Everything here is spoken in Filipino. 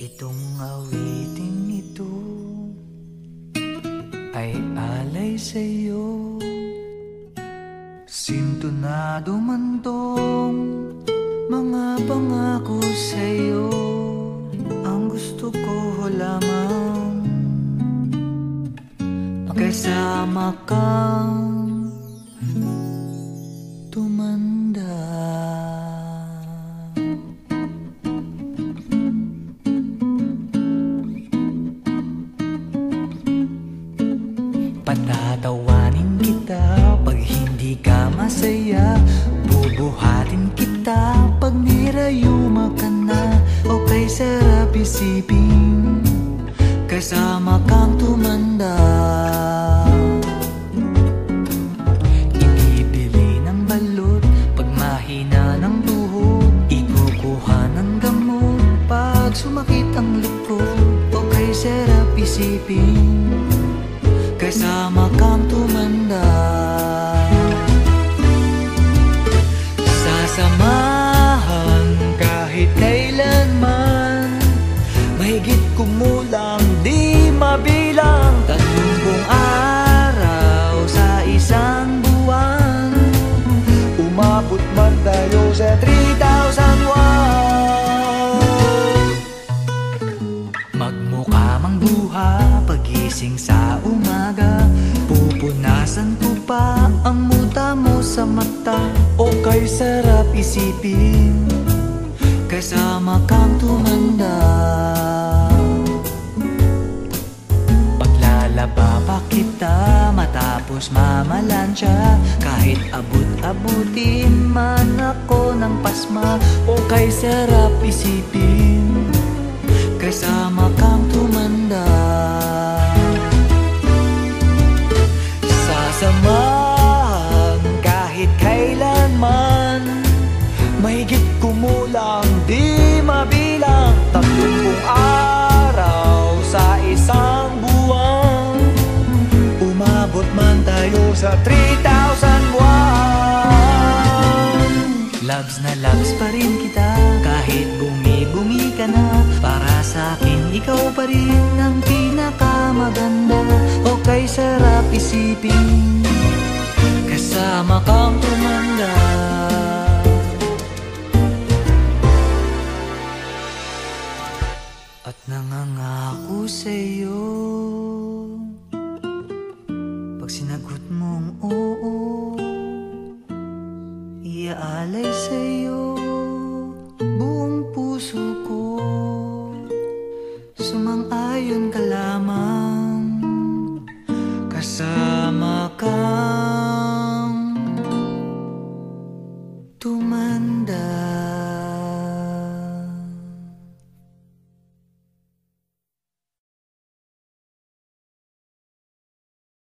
Itong awiting ito ay alay sa'yo. Sintonado man tong mga pangako sa'yo. Ang gusto ko lamang magkasama kang tumanda. Patatawanin kita pag hindi ka masaya. Bubuhatin kita pag nirayuma ka na. O kay sarap isipin kasama kang tumanda. Ibibili ng balot pag mahina ng tuhod. Ikukuha ng gamot pag sumakit ang likod. O kay sarap isipin kasama kang tumanda. Sasamahan kahit kailanman, mahigit kumulang di mabilang. 30 araw sa isang buwan, umabot man tayo sa 3,001. Magmukha mang buha pagising sa umaga, pupunasan ko pa ang muta mo sa mata. O kay sarap isipin kasama kang tumanda. Paglalaba pa kita matapos mamalansya, kahit abut-abutin man ako ng pasma. O kay sarap isipin kasama kang tumanda. Sasamahan kahit kailanman, mahigit kumulang di mabilang. 30 araw sa isang buwan, umabot man tayo sa 3,001. Loves na loves pa rin kita kahit bumi-bumi ka na. Para sa akin ikaw pa rin ang pinakamaganda. O kay sarap isipin kasama kang tumanda. At nangangako sa'yo pag sinagot mong oo, iaalay sa'yo buong puso ko. Sumang-ayon ka lamang